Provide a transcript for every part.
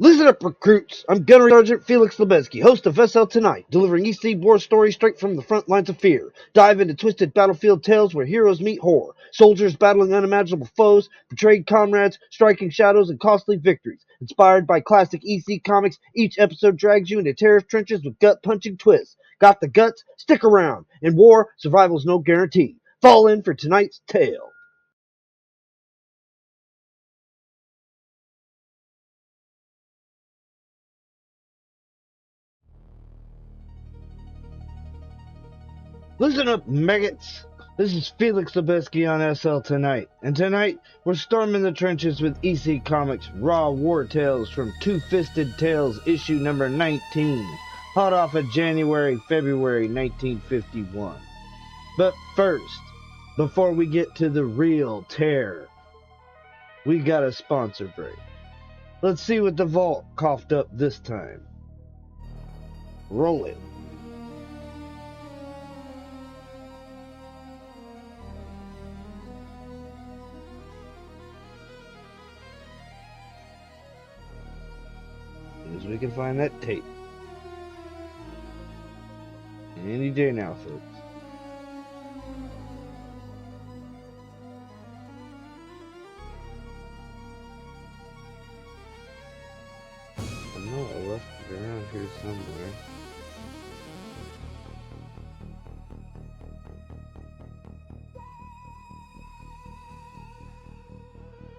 Listen up, recruits. I'm Gunnery Sergeant Felix Lubezki, host of SL Tonight, delivering EC war stories straight from the front lines of fear. Dive into twisted battlefield tales where heroes meet horror, soldiers battling unimaginable foes, betrayed comrades, striking shadows, and costly victories. Inspired by classic EC comics, each episode drags you into terrorist trenches with gut-punching twists. Got the guts? Stick around. In war, survival's no guarantee. Fall in for tonight's tale. Listen up, maggots! This is Felix Lubezki on SL Tonight, and tonight we're storming the trenches with EC Comics Raw War Tales from Two-Fisted Tales issue number 19, hot off of February 1951. But first, before we get to the real terror, we got a sponsor break. Let's see what the vault coughed up this time. Roll it. As we can find that tape. Any day now, folks. I know I left it around here somewhere.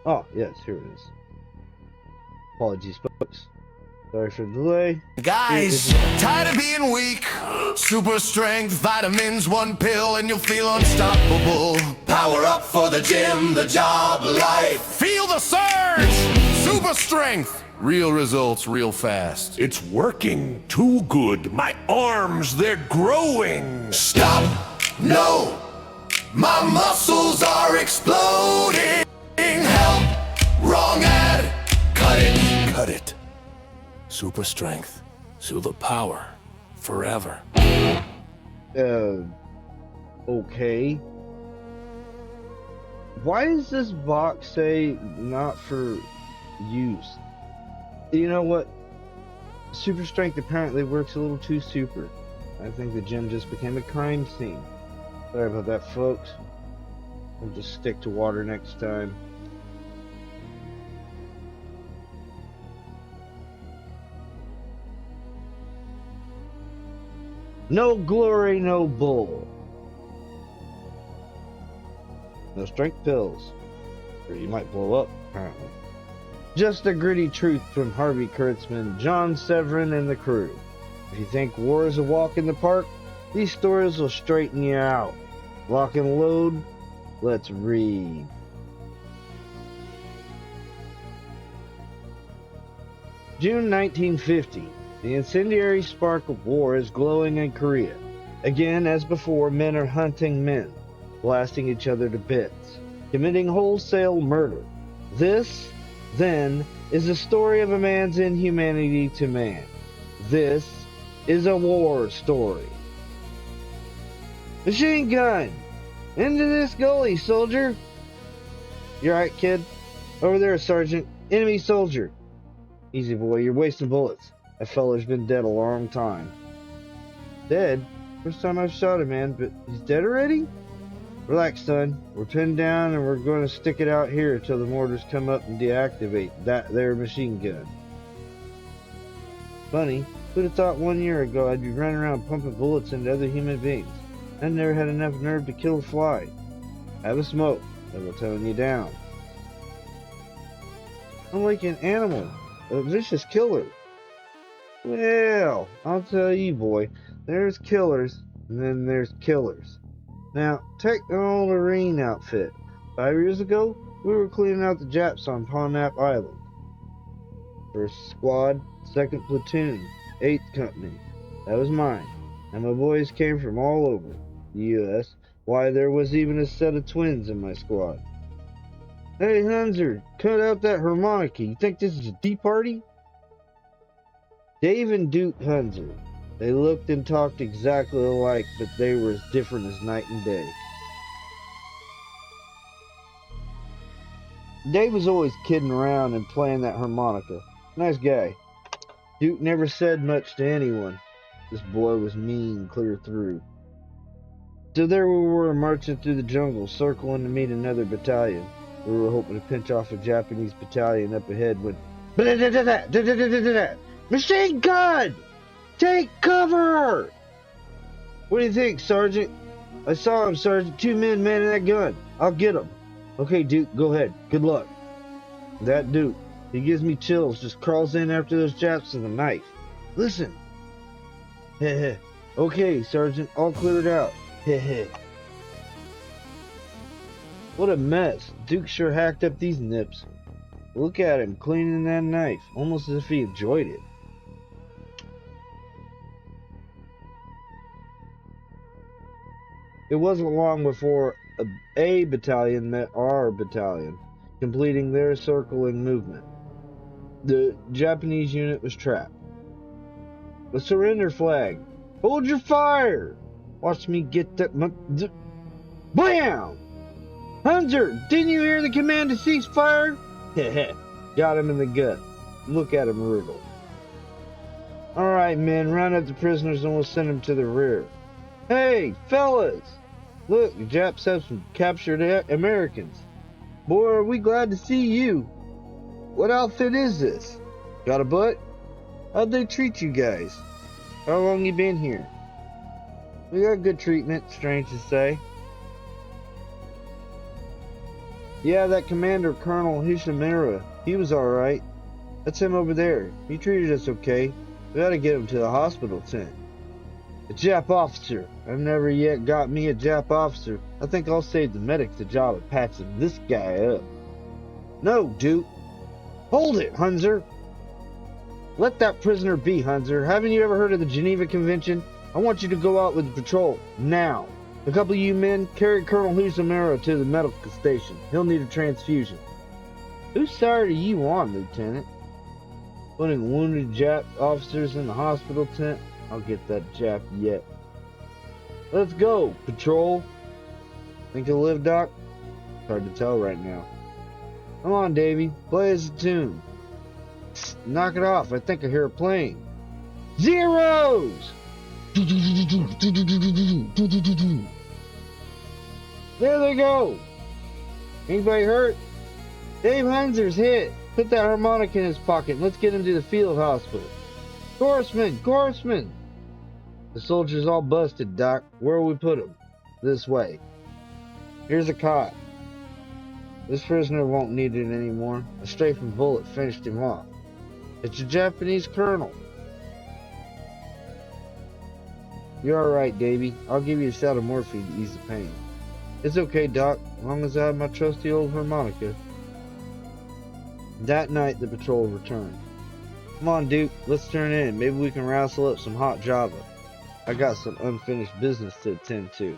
Oh, yes, here it is. Apologies, folks. Sorry for the delay. Guys, tired of being weak? Super strength, vitamins, one pill, and you'll feel unstoppable. Power up for the gym, the job, life. Feel the surge! Super strength! Real results, real fast. It's working too good. My arms, they're growing. Stop! No! My muscles are exploding! Help! Wrong ad! Cut it! Cut it. Super strength. Super power. Forever. Okay. Why does this box say not for use? You know what? Super strength apparently works a little too super. I think the gym just became a crime scene. Sorry about that, folks. I'll just stick to water next time. No glory, no bull. No strength pills, or you might blow up, apparently. Just a gritty truth from Harvey Kurtzman, John Severin, and the crew. If you think war is a walk in the park, these stories will straighten you out. Lock and load, let's read. June 1950. The incendiary spark of war is glowing in Korea. Again, as before, men are hunting men, blasting each other to bits, committing wholesale murder. This, then, is the story of a man's inhumanity to man. This is a war story. Machine gun! Into this gully, soldier! You alright, kid? Over there, Sergeant. Enemy soldier. Easy, boy, you're wasting bullets. That feller's been dead a long time. Dead? First time I've shot a man, but he's dead already? Relax, son. We're pinned down and we're going to stick it out here till the mortars come up and deactivate that there machine gun. Funny, who'd have thought 1 year ago I'd be running around pumping bullets into other human beings? I never had enough nerve to kill a fly. Have a smoke. That will tone you down. I'm like an animal. A vicious killer. Well, I'll tell you, boy, there's killers, and then there's killers. Now, take the old Marine outfit. 5 years ago, we were cleaning out the Japs on Ponnap Island. First squad, 2nd platoon, 8th company. That was mine. And my boys came from all over the U.S. Why, there was even a set of twins in my squad. Hey, Hunzer, cut out that harmonica. You think this is a tea party? Dave and Duke Hunzer. They looked and talked exactly alike, but they were as different as night and day. Dave was always kidding around and playing that harmonica. Nice guy. Duke never said much to anyone. This boy was mean clear through. So there we were, marching through the jungle, circling to meet another battalion. We were hoping to pinch off a Japanese battalion up ahead when... Machine gun! Take cover! What do you think, Sergeant? I saw him, Sergeant. 2 men manning that gun. I'll get him. Okay, Duke, go ahead. Good luck. That Duke, he gives me chills, just crawls in after those Japs with a knife. Listen. Heh. Okay, Sergeant, all cleared out. Heh. What a mess. Duke sure hacked up these nips. Look at him cleaning that knife, almost as if he enjoyed it. It wasn't long before a battalion met our battalion, completing their circling movement. The Japanese unit was trapped. The surrender flag. Hold your fire! Watch me get that... Blam! Hunter, didn't you hear the command to cease fire? Heh. Got him in the gut. Look at him wriggle. Alright, men, round up the prisoners and we'll send them to the rear. Hey, fellas! Look, the Japs have some captured Americans. Boy, are we glad to see you. What outfit is this? Got a butt? How'd they treat you guys? How long you been here? We got good treatment, strange to say. Yeah, that Commander Colonel Hishimura, he was alright. That's him over there. He treated us okay. We gotta get him to the hospital tent. A Jap officer. I've never yet got me a Jap officer. I think I'll save the medics the job of patching this guy up. No, Duke. Hold it, Hunzer. Let that prisoner be, Hunzer. Haven't you ever heard of the Geneva Convention? I want you to go out with the patrol, now. A couple of you men, carry Colonel Huzumura to the medical station. He'll need a transfusion. Whose side are you on, Lieutenant? Putting wounded Jap officers in the hospital tent? I'll get that Jap yet. Let's go, patrol. Think you'll live, Doc? It's hard to tell right now. Come on, Davy. Play us a tune. Knock it off. I think I hear a plane. Zeros! There they go. Anybody hurt? Dave Hunzer's hit. Put that harmonica in his pocket. Let's get him to the field hospital. Gorseman! The soldier's all busted, Doc. Where'll we put him? This way. Here's a cot. This prisoner won't need it anymore. A strafing bullet finished him off. It's a Japanese colonel. You're alright, Davy. I'll give you a shot of morphine to ease the pain. It's okay, Doc, as long as I have my trusty old harmonica. That night, the patrol returned. Come on, Duke, let's turn in. Maybe we can wrestle up some hot Java. I got some unfinished business to attend to.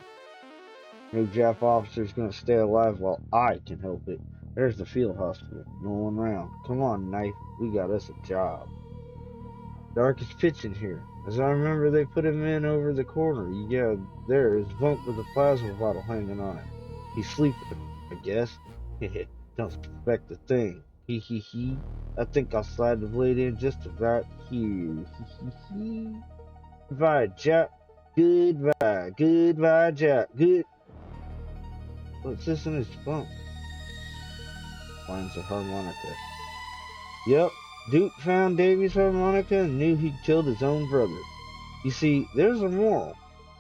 No Jap officer's gonna stay alive while I can help it. There's the field hospital. No one around. Come on, Knife. We got us a job. Dark as pitch in here. As I remember, they put him in over the corner. Yeah, there is bunk with a plasma bottle hanging on it. He's sleeping, I guess. Don't suspect a thing. He. I think I'll slide the blade in just about here. Goodbye, Jap. Goodbye, Jap. Good. What's this in his bunk? Finds a harmonica. Yep, Duke found Davy's harmonica and knew he'd killed his own brother. You see, there's a moral.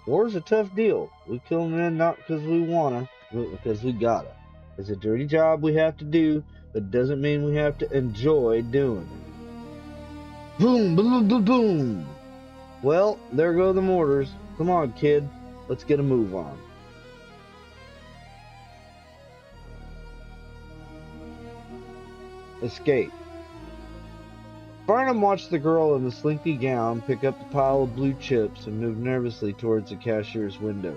War's a tough deal. We kill men not because we wanna, but because we gotta. It's a dirty job we have to do, but it doesn't mean we have to enjoy doing it. Boom, boom, boom, boom. Well, there go the mortars. Come on, kid. Let's get a move on. Escape. Barnum watched the girl in the slinky gown pick up the pile of blue chips and move nervously towards the cashier's window.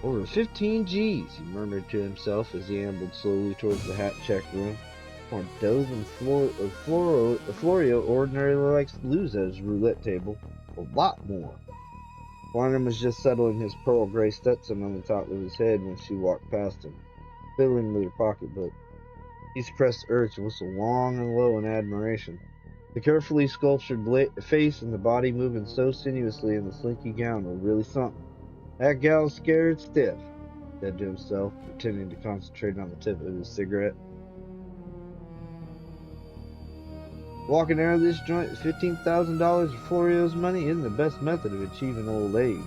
Over 15 G's, he murmured to himself as he ambled slowly towards the hat check room. More dough than Florio ordinarily likes to lose at his roulette table. A lot more. Barnum was just settling his pearl gray Stetson on the top of his head when she walked past him, fiddling with her pocketbook. He suppressed the urge to whistle long and low in admiration. The carefully sculptured face and the body moving so sinuously in the slinky gown were really something. That gal's scared stiff, he said to himself, pretending to concentrate on the tip of his cigarette. Walking out of this joint with $15,000 of Florio's money isn't the best method of achieving old age.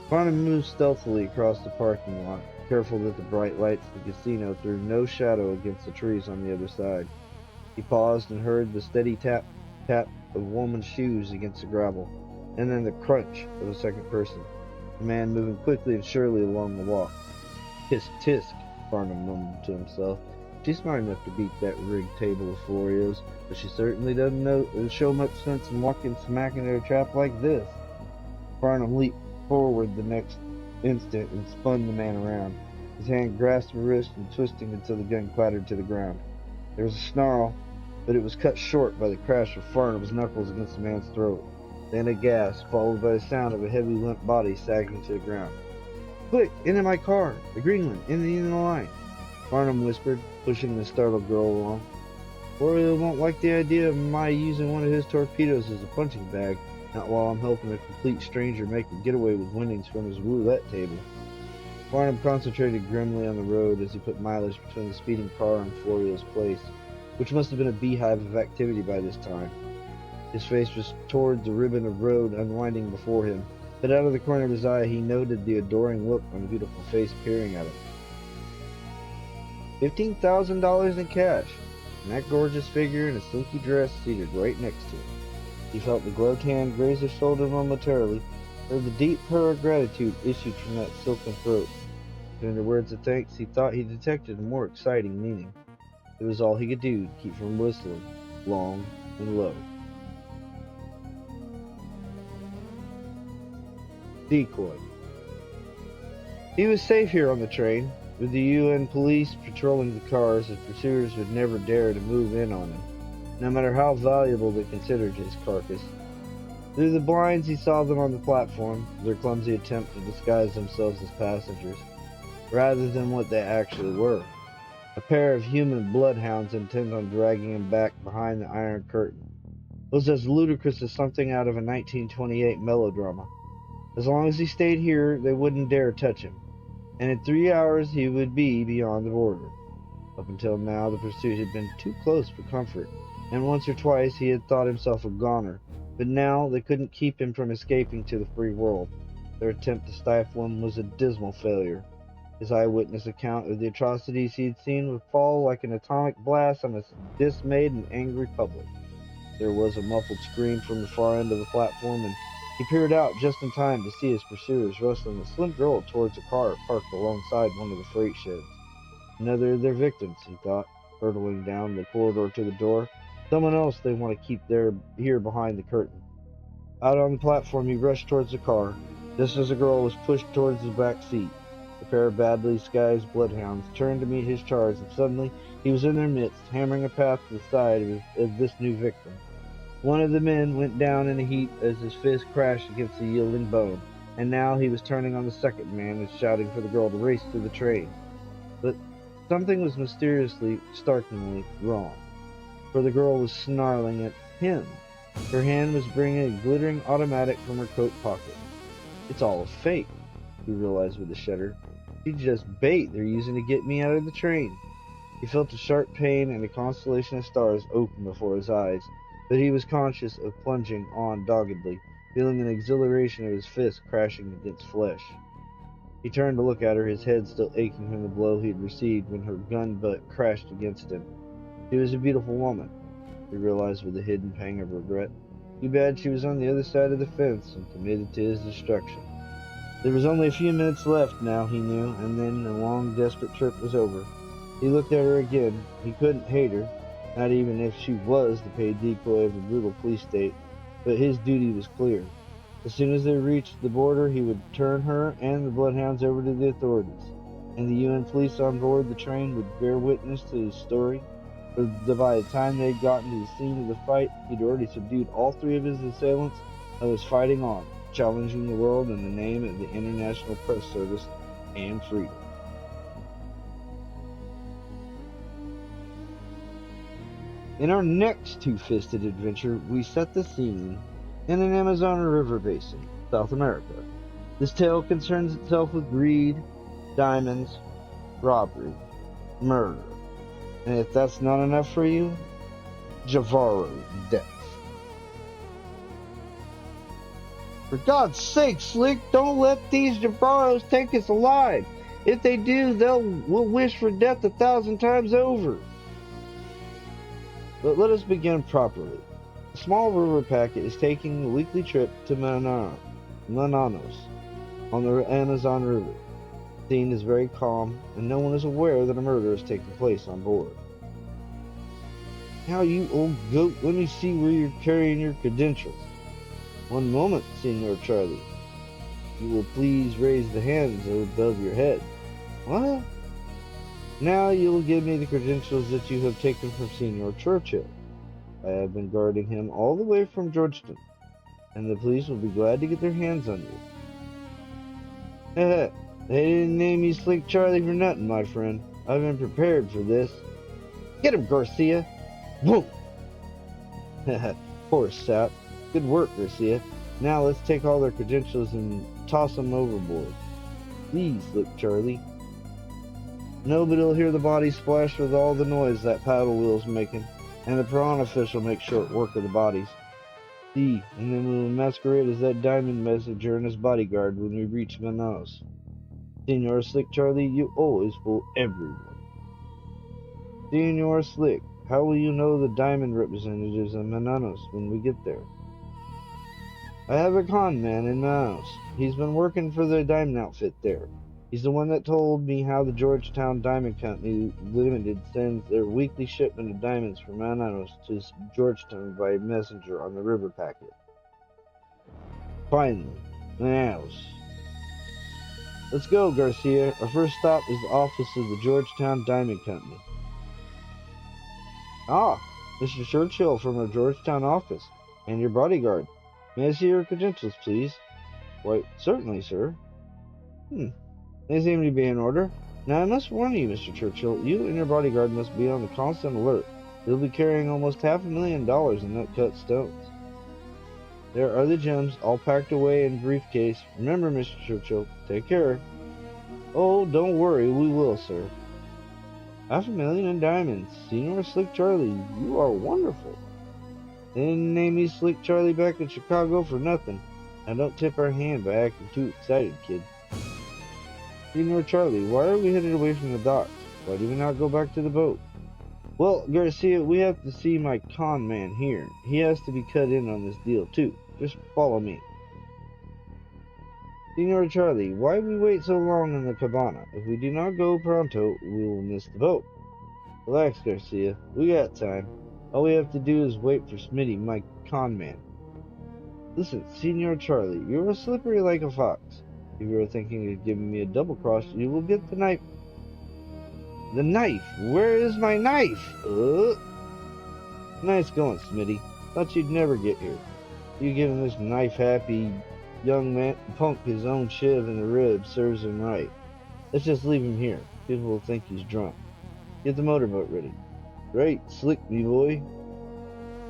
Farnham moved stealthily across the parking lot, careful that the bright lights of the casino threw no shadow against the trees on the other side. He paused and heard the steady tap, tap of woman's shoes against the gravel, and then the crunch of a second person, a man moving quickly and surely along the walk. Tisk, tisk, Farnham mumbled to himself. She's smart enough to beat that rigged table of Florio's, but she certainly doesn't show much sense in walking smack into a trap like this. Farnham leaped forward the next instant and spun the man around. His hand grasped the wrist and twisting until the gun clattered to the ground. There was a snarl, but it was cut short by the crash of Farnham's knuckles against the man's throat. Then a gasp, followed by the sound of a heavy, limp body sagging to the ground. "Quick, into my car! The green one, in the end of the line!" Farnham whispered, pushing the startled girl along. Florio won't like the idea of my using one of his torpedoes as a punching bag, not while I'm helping a complete stranger make a getaway with winnings from his roulette table. Farnham concentrated grimly on the road as he put mileage between the speeding car and Florio's place, which must have been a beehive of activity by this time. His face was toward the ribbon of road unwinding before him, but out of the corner of his eye he noted the adoring look on the beautiful face peering at him. $15,000 in cash, and that gorgeous figure in a silky dress seated right next to him. He felt the gloved hand graze his shoulder momentarily, heard the deep purr of gratitude issued from that silken throat. But in the words of thanks he thought he detected a more exciting meaning. It was all he could do to keep from whistling, long and low. Decoy. He was safe here on the train, with the UN police patrolling the cars as pursuers would never dare to move in on him, no matter how valuable they considered his carcass. Through the blinds he saw them on the platform, their clumsy attempt to disguise themselves as passengers, rather than what they actually were. A pair of human bloodhounds intent on dragging him back behind the Iron Curtain. It was as ludicrous as something out of a 1928 melodrama. As long as he stayed here, they wouldn't dare touch him, and in 3 hours he would be beyond the border. Up until now, the pursuit had been too close for comfort, and once or twice he had thought himself a goner, but now they couldn't keep him from escaping to the free world. Their attempt to stifle him was a dismal failure. His eyewitness account of the atrocities he had seen would fall like an atomic blast on a dismayed and angry public. There was a muffled scream from the far end of the platform, and he peered out just in time to see his pursuers wrestling a slim girl towards a car parked alongside one of the freight sheds. Another of their victims, he thought, hurtling down the corridor to the door. Someone else they want to keep here behind the curtain. Out on the platform he rushed towards the car, just as the girl was pushed towards the back seat. A pair of badly disguised bloodhounds turned to meet his charge, and suddenly he was in their midst, hammering a path to the side of this new victim. One of the men went down in a heap as his fist crashed against the yielding bone, and now he was turning on the second man and shouting for the girl to race to the train. But something was mysteriously, startlingly wrong, for the girl was snarling at him. Her hand was bringing a glittering automatic from her coat pocket. "It's all a fake," he realized with a shudder. "She's just bait they're using to get me out of the train." He felt a sharp pain and a constellation of stars open before his eyes, but he was conscious of plunging on doggedly, feeling an exhilaration of his fist crashing against flesh. He turned to look at her, his head still aching from the blow he had received when her gun butt crashed against him. She was a beautiful woman, he realized with a hidden pang of regret. Too bad she was on the other side of the fence and committed to his destruction. There was only a few minutes left now, he knew, and then the long, desperate trip was over. He looked at her again. He couldn't hate her, not even if she was the paid decoy of a brutal police state, but his duty was clear. As soon as they reached the border, he would turn her and the bloodhounds over to the authorities, and the UN police on board the train would bear witness to his story. For by the time they had gotten to the scene of the fight, he'd already subdued all three of his assailants and was fighting on, challenging the world in the name of the International Press Service and freedom. In our next two-fisted adventure, we set the scene in an Amazon river basin, South America. This tale concerns itself with greed, diamonds, robbery, murder. And if that's not enough for you, Jivaro Death. For God's sake, Slick, don't let these Jivaros take us alive. If they do, we'll wish for death 1,000 times over. But let us begin properly. A small river packet is taking a weekly trip to Mananos on the Amazon River. The scene is very calm, and no one is aware that a murder is taking place on board. Now, you old goat, let me see where you're carrying your credentials. One moment, Senor Charlie. You will please raise the hands above your head. What? Now you will give me the credentials that you have taken from Senor Churchill. I have been guarding him all the way from Georgetown, and the police will be glad to get their hands on you. Heh, they didn't name you Slick Charlie for nothing, my friend. I've been prepared for this. Get him, Garcia! Whoa! Poor sap. Good work, Garcia. Now let's take all their credentials and toss them overboard. Please, Slick Charlie. Nobody'll hear the body splash with all the noise that paddle wheel's making, and the piranha fish will make short work of the bodies. See, and then we will masquerade as that diamond messenger and his bodyguard when we reach Mananos. Senor Slick Charlie, you always fool everyone. Senor Slick, how will you know the diamond representatives in Mananos when we get there? I have a con man in Mananos. He's been working for the diamond outfit there. He's the one that told me how the Georgetown Diamond Company Limited sends their weekly shipment of diamonds from Mananos to Georgetown by messenger on the river packet. Finally, Mananos. Let's go, Garcia. Our first stop is the office of the Georgetown Diamond Company. Ah, Mr. Churchill from our Georgetown office, and your bodyguard. May I see your credentials, please? Why, certainly, sir. They seem to be in order. Now, I must warn you, Mr. Churchill, you and your bodyguard must be on the constant alert. You'll be carrying almost $500,000 in nut-cut stones. There are the gems, all packed away in a briefcase. Remember, Mr. Churchill, take care. Oh, don't worry, we will, sir. $500,000 in diamonds. Senor Slick Charlie, you are wonderful. They didn't name me Slick Charlie back in Chicago for nothing. Now don't tip our hand by acting too excited, kid. Senor Charlie, why are we headed away from the docks? Why do we not go back to the boat? Well, Garcia, we have to see my con man here. He has to be cut in on this deal, too. Just follow me. Senor Charlie, why we wait so long in the cabana? If we do not go pronto, we will miss the boat. Relax, Garcia. We got time. All we have to do is wait for Smitty, my con man. Listen, Senor Charlie, you are slippery like a fox. If you are thinking of giving me a double cross, you will get the knife. The knife? Where is my knife? Nice going, Smitty. Thought you'd never get here. You giving this knife-happy young man punk his own shiv in the ribs serves him right. Let's just leave him here. People will think he's drunk. Get the motorboat ready. Great, slick me boy.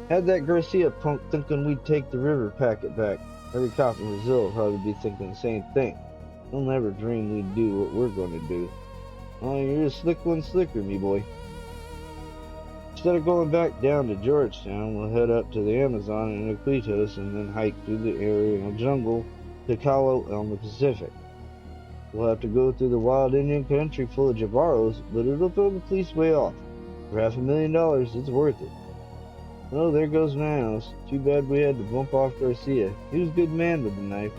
Had that Garcia punk thinking we'd take the river packet back. Every cop in Brazil will probably be thinking the same thing. They'll never dream we'd do what we're going to do. Oh, you're a slick one slicker, me boy. Instead of going back down to Georgetown, we'll head up to the Amazon and Iquitos and then hike through the aerial jungle to Calo on the Pacific. We'll have to go through the wild Indian country full of Jivaros, but it'll throw the police way off. For $500,000, it's worth it. Oh, there goes Manos. Too bad we had to bump off Garcia. He was a good man with the knife.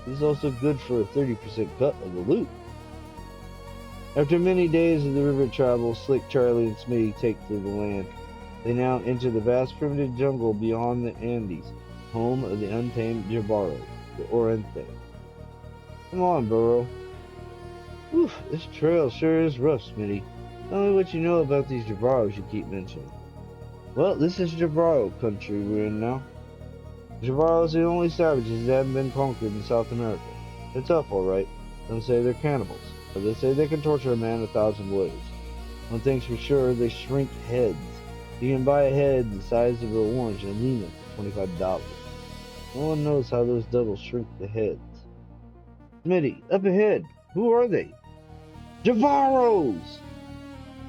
He's also good for a 30% cut of the loot. After many days of the river travel, Slick Charlie and Smitty take to the land. They now enter the vast primitive jungle beyond the Andes, home of the untamed Jivaro, the Oriente. Come on, Burro. Oof, this trail sure is rough, Smitty. Tell me what you know about these Jivaros you keep mentioning. Well, this is Jivaro country we're in now. Jivaros are the only savages that haven't been conquered in South America. They're tough, alright. Some say they're cannibals, but they say they can torture a man 1,000 ways. One thing's for sure, they shrink heads. You can buy a head the size of an orange in Lima for $25. No one knows how those devils shrink the heads. Smitty, up ahead. Who are they? Jivaros!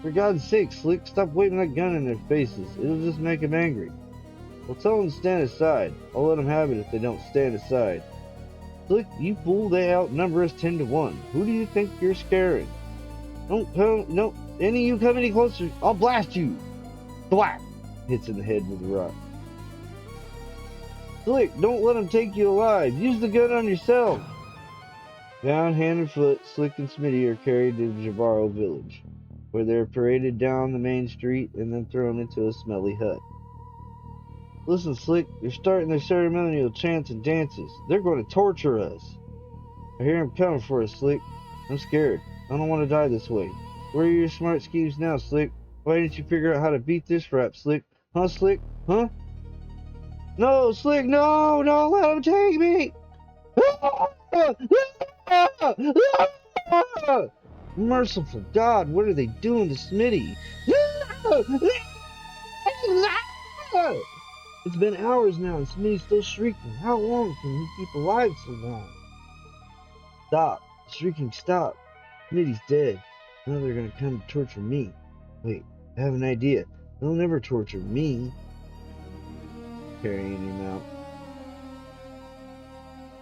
For God's sake, Slick, stop waving that gun in their faces. It'll just make them angry. Well, tell them to stand aside. I'll let them have it if they don't stand aside. Slick, you fool, they outnumber us 10 to 1. Who do you think you're scaring? Don't, any of you come any closer, I'll blast you. Thwack! Hits in the head with a rock. Slick, don't let them take you alive. Use the gun on yourself. Bound hand and foot, Slick and Smitty are carried to the Jivaro village, where they're paraded down the main street and then thrown into a smelly hut. Listen, Slick, they're starting their ceremonial chants and dances. They're going to torture us. I hear them coming for us, Slick. I'm scared. I don't want to die this way. Where are your smart schemes now, Slick? Why didn't you figure out how to beat this rap, Slick? Huh, Slick? Huh? No, Slick, no! Don't let him take me! Merciful God, what are they doing to Smitty? It's been hours now and Smitty's still shrieking. How long can he keep alive so long? Stop. The shrieking stopped. Smitty's dead. Now they're gonna come to torture me. Wait, I have an idea. They'll never torture me. Carrying him out.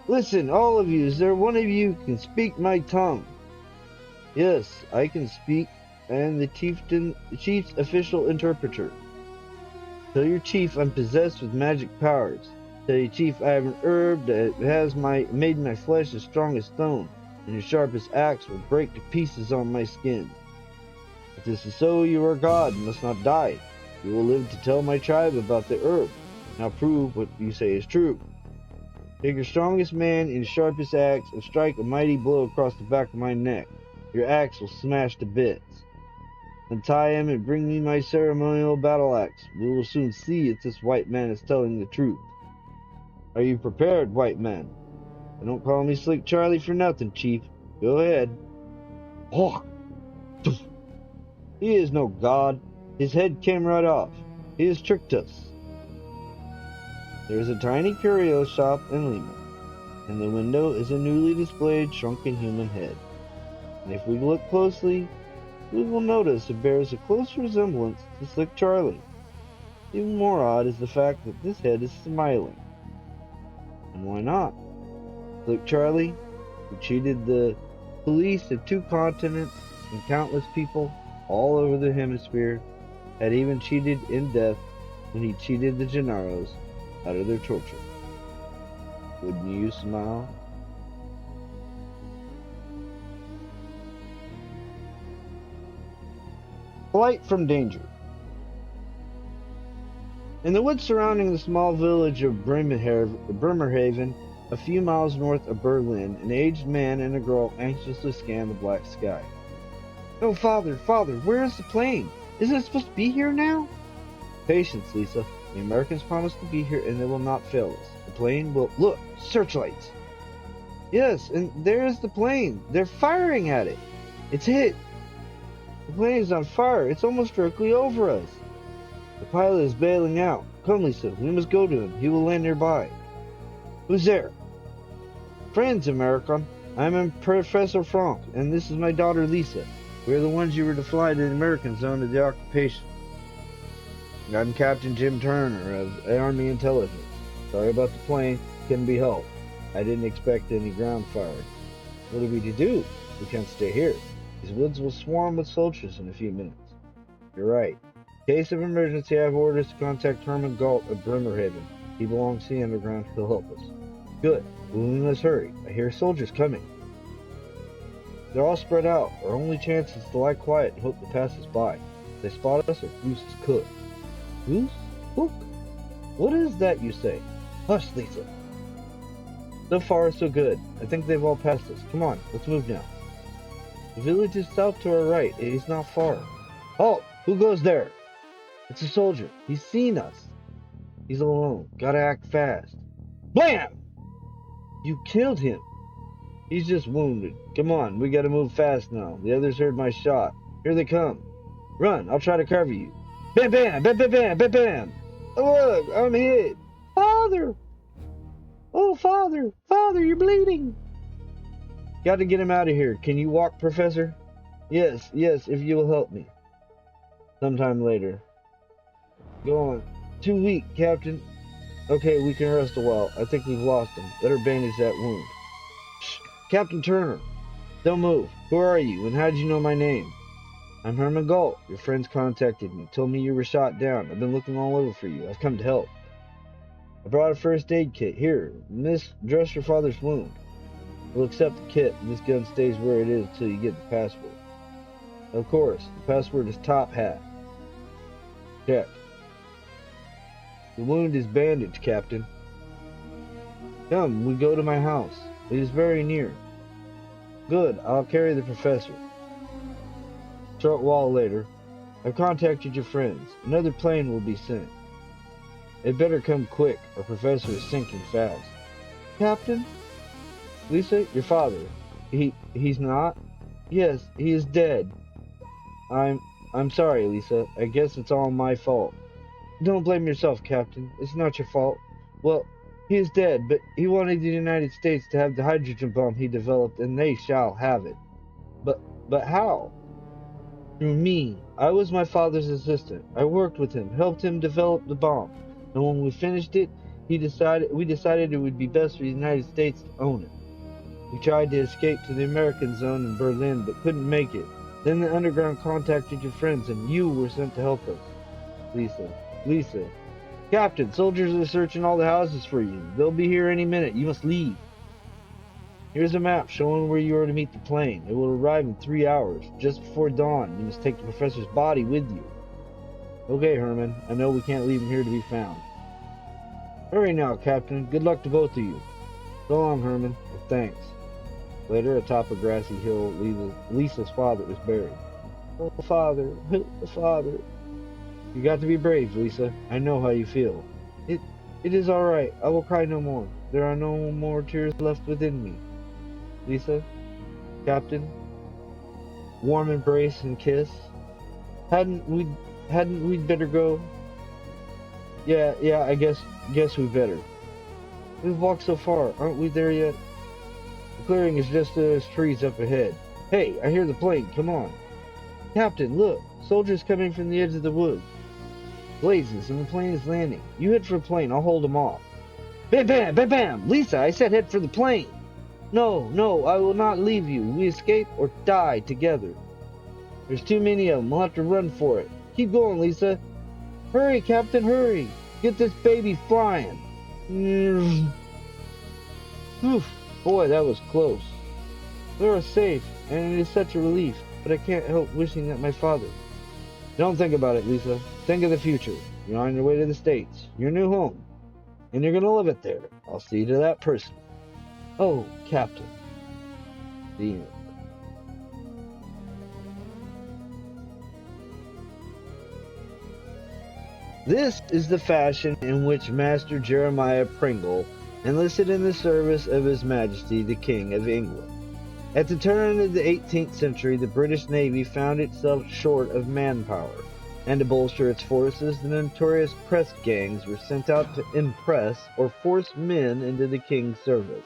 Listen, all of you, is there one of you who can speak my tongue? Yes, I can speak. I am the chief's official interpreter. Tell your chief I'm possessed with magic powers. Tell your chief I have an herb that has made my flesh as strong as stone, and your sharpest axe will break to pieces on my skin. If this is so, you are God and must not die. You will live to tell my tribe about the herb. Now prove what you say is true. Take your strongest man and your sharpest axe and strike a mighty blow across the back of my neck. Your axe will smash to bits. Untie him and bring me my ceremonial battle axe. We will soon see if this white man is telling the truth. Are you prepared, white man? And don't call me Slick Charlie for nothing, Chief. Go ahead. Oh. He is no god. His head came right off. He has tricked us. There is a tiny curio shop in Lima. In the window is a newly displayed shrunken human head. And if we look closely, we will notice it bears a close resemblance to Slick Charlie. Even more odd is the fact that this head is smiling. And why not? Slick Charlie, who cheated the police of 2 continents and countless people all over the hemisphere, had even cheated in death when he cheated the Gennaros out of their torture. Wouldn't you smile? Flight from danger. In the woods surrounding the small village of Bremerhaven, a few miles north of Berlin, an aged man and a girl anxiously scan the black sky. Oh, Father, where is the plane? Isn't it supposed to be here now? Patience, Lisa. The Americans promised to be here and they will not fail us. The plane will... Look! Searchlights! Yes, and there's the plane. They're firing at it. It's hit. The plane is on fire. It's almost directly over us. The pilot is bailing out. Come, Lisa. We must go to him. He will land nearby. Who's there? Friends, American. I'm Professor Frank, and this is my daughter, Lisa. We're the ones you were to fly to the American zone of the occupation. I'm Captain Jim Turner of Army Intelligence. Sorry about the plane. Couldn't be helped. I didn't expect any ground fire. What are we to do? We can't stay here. These woods will swarm with soldiers in a few minutes. You're right. In case of emergency, I have orders to contact Herman Galt of Bremerhaven. He belongs to the underground. He'll help us. Good. But we must hurry. I hear soldiers coming. They're all spread out. Our only chance is to lie quiet and hope they pass us by. If they spot us, our goose is cooked. Goose? Cook? What is that you say? Hush, Lisa. So far, so good. I think they've all passed us. Come on, let's move now. The village is south to our right. It is not far. Halt! Who goes there? It's a soldier. He's seen us. He's alone. Gotta act fast. Blam! You killed him. He's just wounded. Come on, we gotta move fast now. The others heard my shot. Here they come. Run, I'll try to cover you. Bam, bam, bam, bam, bam, bam, bam. Oh, look, I'm hit. Father! Oh, Father! Father, you're bleeding! Got to get him out of here. Can you walk, Professor? Yes, yes, if you will help me. Sometime later. Go on. Too weak, Captain. Okay, we can rest a while. I think we've lost him. Better bandage that wound. Shh. Captain Turner. Don't move. Who are you, and how did you know my name? I'm Herman Galt. Your friends contacted me. Told me you were shot down. I've been looking all over for you. I've come to help. I brought a first aid kit. Here, miss, dress your father's wound. We'll accept the kit, and this gun stays where it is until you get the password. Of course, the password is top hat. Check. The wound is bandaged, Captain. Come, we go to my house. It is very near. Good, I'll carry the professor. Short while later, I've contacted your friends. Another plane will be sent. It better come quick. Our professor is sinking fast. Captain? Lisa, your father. He's not? Yes, he is dead. I'm sorry, Lisa. I guess it's all my fault. Don't blame yourself, Captain. It's not your fault. Well, he is dead, but he wanted the United States to have the hydrogen bomb he developed, and they shall have it. But how? Through me. I was my father's assistant. I worked with him, helped him develop the bomb. And when we finished it, we decided it would be best for the United States to own it. We tried to escape to the American zone in Berlin, but couldn't make it. Then the underground contacted your friends, and you were sent to help us. Lisa. Captain, soldiers are searching all the houses for you. They'll be here any minute. You must leave. Here's a map showing where you are to meet the plane. It will arrive in 3 hours. Just before dawn, you must take the professor's body with you. Okay, Herman. I know we can't leave him here to be found. Hurry now, Captain. Good luck to both of you. So long, Herman. Thanks. Later, atop a grassy hill, Lisa's father was buried. Oh, Father. Father. You got to be brave, Lisa. I know how you feel. It is all right. I will cry no more. There are no more tears left within me. Lisa, Captain, warm embrace and kiss. Hadn't we better go? Yeah, I guess we better. We've walked so far. Aren't we there yet? The clearing is just those trees up ahead. Hey, I hear the plane. Come on. Captain, look. Soldiers coming from the edge of the woods. Blazes, and the plane is landing. You head for the plane. I'll hold them off. Bam, bam, bam, bam. Lisa, I said head for the plane. No, I will not leave you. We escape or die together. There's too many of them. We'll have to run for it. Keep going, Lisa. Hurry, Captain, hurry. Get this baby flying. Oof. Boy, that was close. We are safe, and it is such a relief, but I can't help wishing that my father... Don't think about it, Lisa. Think of the future. You're on your way to the States, your new home, and you're going to live it there. I'll see you to that person. Oh, Captain. The end. This is the fashion in which Master Jeremiah Pringle enlisted in the service of His Majesty the King of England. At the turn of the 18th century, the British Navy found itself short of manpower, and to bolster its forces, the notorious press gangs were sent out to impress or force men into the King's service.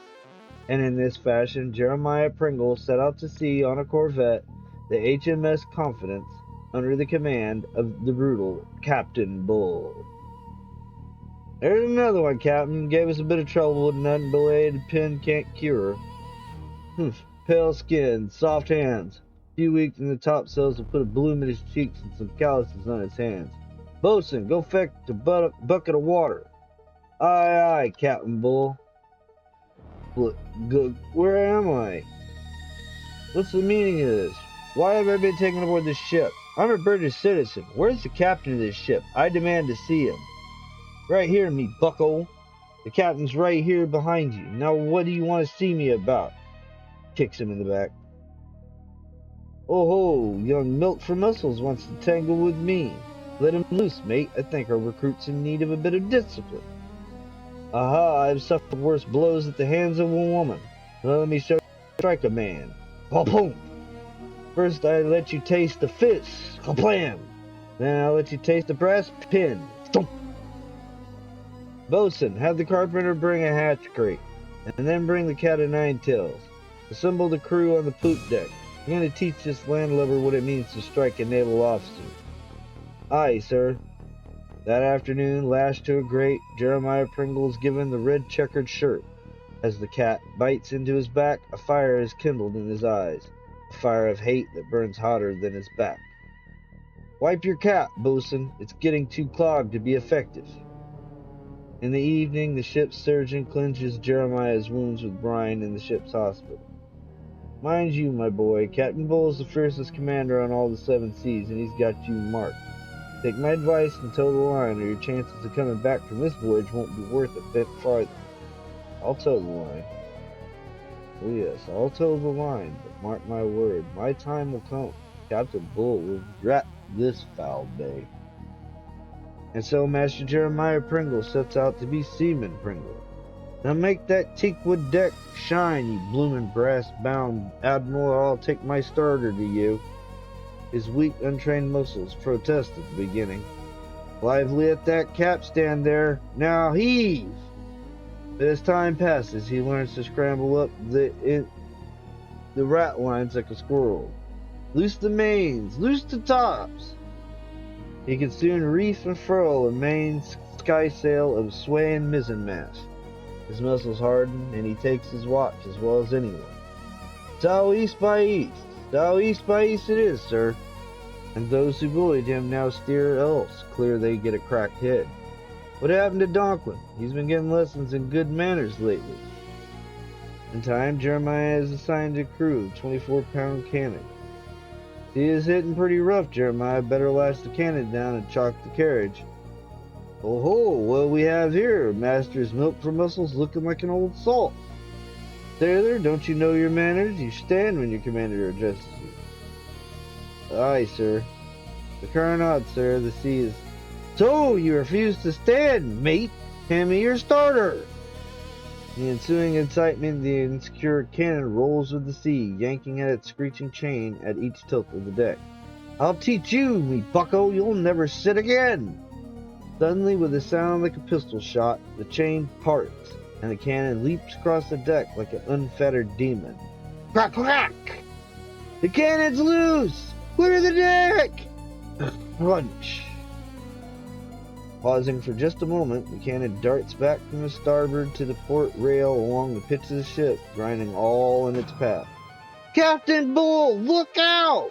And in this fashion, Jeremiah Pringle set out to sea on a corvette, the HMS Confidence, under the command of the brutal Captain Bull. There's another one, Captain. Gave us a bit of trouble with nothing belated pen can't cure. Pale skin, soft hands. A few weeks in the topsails will put a bloom in his cheeks and some calluses on his hands. Boatswain, go fetch a bucket of water. Aye, aye, Captain Bull. Where am I? What's the meaning of this? Why have I been taken aboard this ship? I'm a British citizen. Where's the captain of this ship? I demand to see him. Right here, me bucko. The captain's right here behind you. Now what do you want to see me about? Kicks him in the back. Oh ho, young Milk for Mussels wants to tangle with me. Let him loose, mate. I think our recruit's in need of a bit of discipline. Aha, I've suffered worse blows at the hands of a woman. Now let me show you how to strike a man. Boom! First I let you taste the fist. Kablam! Then I'll let you taste the brass pin. Thump. Bosun, have the carpenter bring a hatch crate, and then bring the cat o' nine tails. Assemble the crew on the poop deck. I'm going to teach this landlubber what it means to strike a naval officer. Aye, sir. That afternoon, lashed to a grate, Jeremiah Pringle is given the red checkered shirt. As the cat bites into his back, a fire is kindled in his eyes, a fire of hate that burns hotter than his back. Wipe your cap, bosun. It's getting too clogged to be effective. In the evening, the ship's surgeon cleanses Jeremiah's wounds with brine in the ship's hospital. Mind you, my boy, Captain Bull is the fiercest commander on all the 7 seas, and he's got you marked. Take my advice and toe the line, or your chances of coming back from this voyage won't be worth a bit farther. I'll toe the line. Oh yes, I'll toe the line, but mark my word, my time will come. Captain Bull will regret this foul day. And so Master Jeremiah Pringle sets out to be Seaman Pringle. Now make that teakwood deck shine, you bloomin' brass-bound admiral, or I'll take my starter to you. His weak, untrained muscles protest at the beginning. Lively at that capstan there. Now heave! But as time passes, he learns to scramble up the rat lines like a squirrel. Loose the mains, loose the tops! He can soon reef and furl a main skysail of swaying mizzenmast. His muscles harden, and he takes his watch as well as anyone. Due east by east. Due east by east it is, sir. And those who bullied him now steer else, clear they get a cracked head. What happened to Donklin? He's been getting lessons in good manners lately. In time, Jeremiah is assigned a crew of 24-pound cannon. He is hitting pretty rough, Jeremiah. Better lash the cannon down and chalk the carriage. Oh ho, what we have here? Master's milk for muscles looking like an old salt. Sailor, don't you know your manners? You stand when your commander addresses you. Aye, sir. The carronade, sir, the sea is... So, you refuse to stand, mate? Hand me your starter! In the ensuing excitement, the insecure cannon rolls with the sea, yanking at its screeching chain at each tilt of the deck. I'll teach you, me bucko, you'll never sit again! Suddenly, with a sound like a pistol shot, the chain parts, and the cannon leaps across the deck like an unfettered demon. Crack, crack! The cannon's loose! Clear the deck! Crunch! Pausing for just a moment, the cannon darts back from the starboard to the port rail along the pitch of the ship, grinding all in its path. Captain Bull, look out!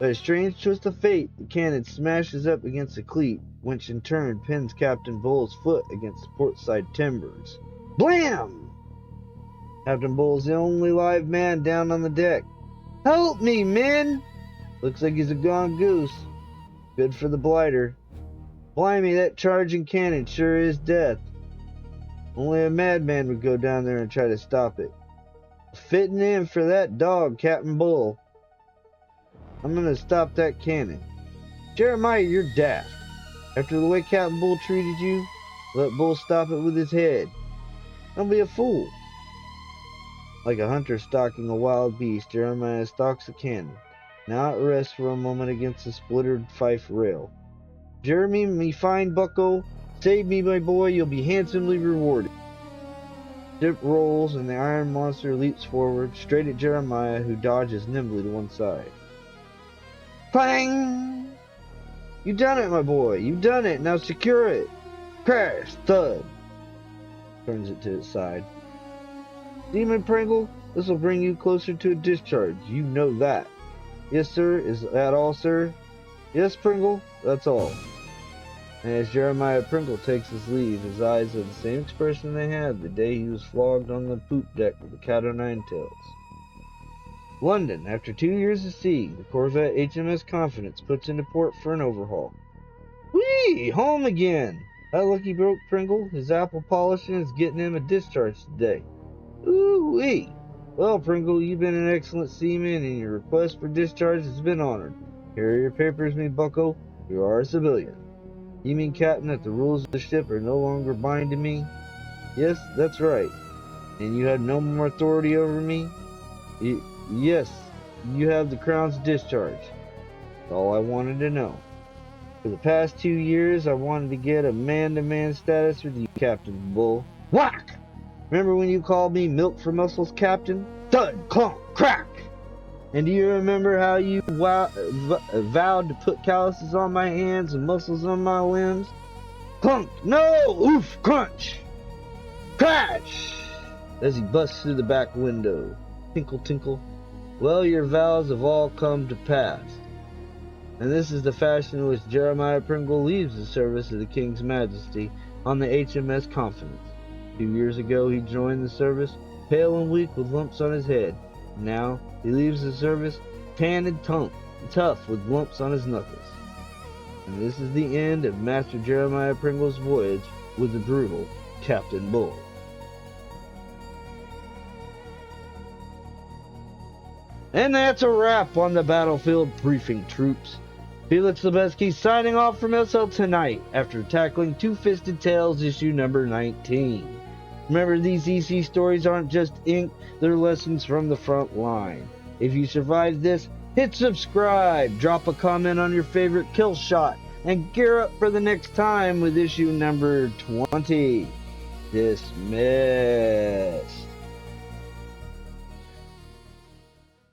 By a strange twist of fate, the cannon smashes up against a cleat, which in turn pins Captain Bull's foot against the portside timbers. Blam! Captain Bull's the only live man down on the deck. Help me, men! Looks like he's a gone goose. Good for the blighter. Blimey, that charging cannon sure is death. Only a madman would go down there and try to stop it. Fitting in for that dog, Captain Bull. I'm gonna stop that cannon. Jeremiah, you're daft. After the way Captain Bull treated you, let Bull stop it with his head. Don't be a fool. Like a hunter stalking a wild beast, Jeremiah stalks the cannon. Now it rests for a moment against the splintered fife rail. Jeremy, me fine bucko, save me, my boy, you'll be handsomely rewarded. Ship rolls and the iron monster leaps forward, straight at Jeremiah, who dodges nimbly to one side. Clang! You done it, my boy, you done it, now secure it. Crash, thud. Turns it to its side. Seaman Pringle, this will bring you closer to a discharge, you know that. Yes, sir, is that all, sir? Yes, Pringle, that's all. And as Jeremiah Pringle takes his leave, his eyes have the same expression they had the day he was flogged on the poop deck of the Cat o' Nine Tails. London, after 2 years at sea, the corvette HMS Confidence puts into port for an overhaul. Whee! Home again! That lucky broke Pringle, his apple polishing is getting him a discharge today. Ooh-wee! Well, Pringle, you've been an excellent seaman, and your request for discharge has been honored. Here are your papers, me bucko. You are a civilian. You mean, Captain, that the rules of the ship are no longer binding me? Yes, that's right. And you have no more authority over me? Yes, you have the Crown's discharge. That's all I wanted to know. For the past 2 years, I wanted to get a man-to-man status with you, Captain Bull. Whack! Remember when you called me Milk for Muscles, Captain? Thud, clonk, crack! And do you remember how you vowed to put calluses on my hands and muscles on my limbs? Clunk, no, oof, crunch, crash! As he busts through the back window. Tinkle, tinkle. Well, your vows have all come to pass. And this is the fashion in which Jeremiah Pringle leaves the service of the King's Majesty on the HMS Confidence. 2 years ago he joined the service, pale and weak with lumps on his head. Now he leaves the service, tan and tough with lumps on his knuckles. And this is the end of Master Jeremiah Pringle's voyage with the brutal Captain Bull. And that's a wrap on the battlefield briefing, troops. Felix Lubezki signing off from SL tonight after tackling Two-Fisted Tales issue number 19. Remember, these EC stories aren't just ink, they're lessons from the front line. If you survived this, hit subscribe, drop a comment on your favorite kill shot, and gear up for the next time with issue number 20. Dismissed.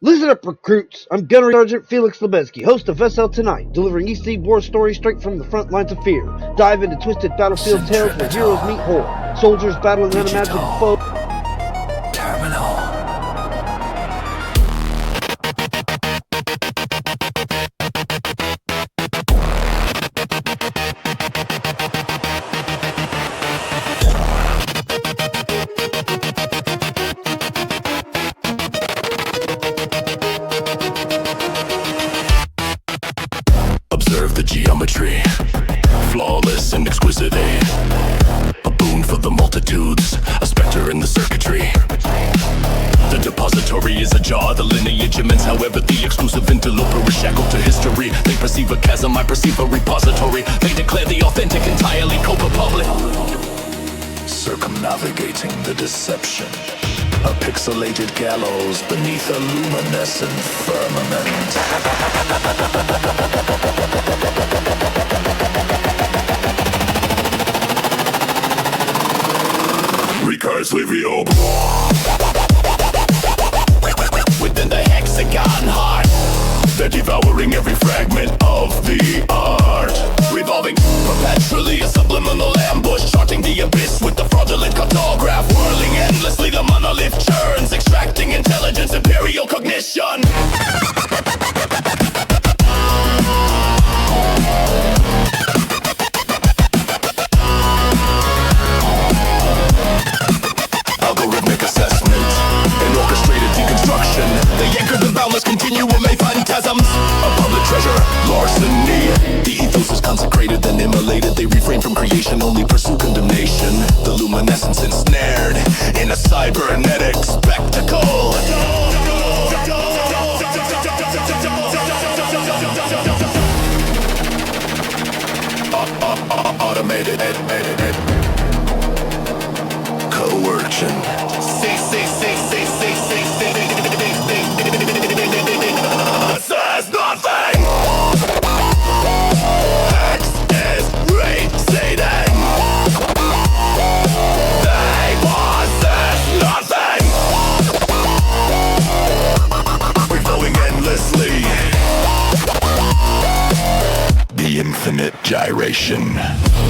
Listen up, recruits! I'm Gunnery Sergeant Felix Lubezki, host of SL Tonight, delivering EC war stories straight from the front lines of fear. Dive into twisted battlefield tales where heroes meet horror, soldiers battling unimaginable foes. Terminal. Observe the geometry, flawless and exquisite aid. A boon for the multitudes, a specter in the circuitry. The depository is ajar, the lineage immense. However, the exclusive interloper is shackled to history. They perceive a chasm, I perceive a repository. They declare the authentic entirely co-public. Circumnavigating the deception, a pixelated gallows beneath a luminescent firmament. Recursively within the hexagon heart, they're devouring every fragment of the art. Revolving perpetually, a subliminal ambush, charting the abyss with the fraudulent cartograph. Whirling endlessly, the monolith churns, extracting intelligence, imperial cognition. Algorithmic assessment and orchestrated deconstruction. They anchor the boundless continuum, a phantasms. A public treasure, larceny. The ethos is consecrated, then immolated. They refrain from creation, only pursue condemnation. The luminescence ensnared in a cybernetic spectacle. Automated coercion. Says nothing. X is receding. They possess nothing. We're flowing endlessly. The infinite gyration.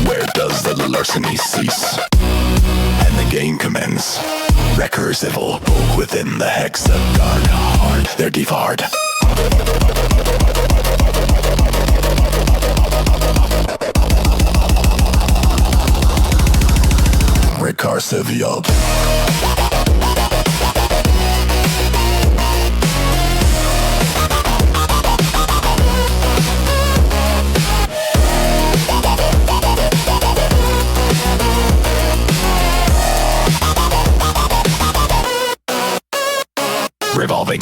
Where does the larceny cease? And the game commence. Recursive within the hexagon heart. They're devoured. Recursive yup. Revolving.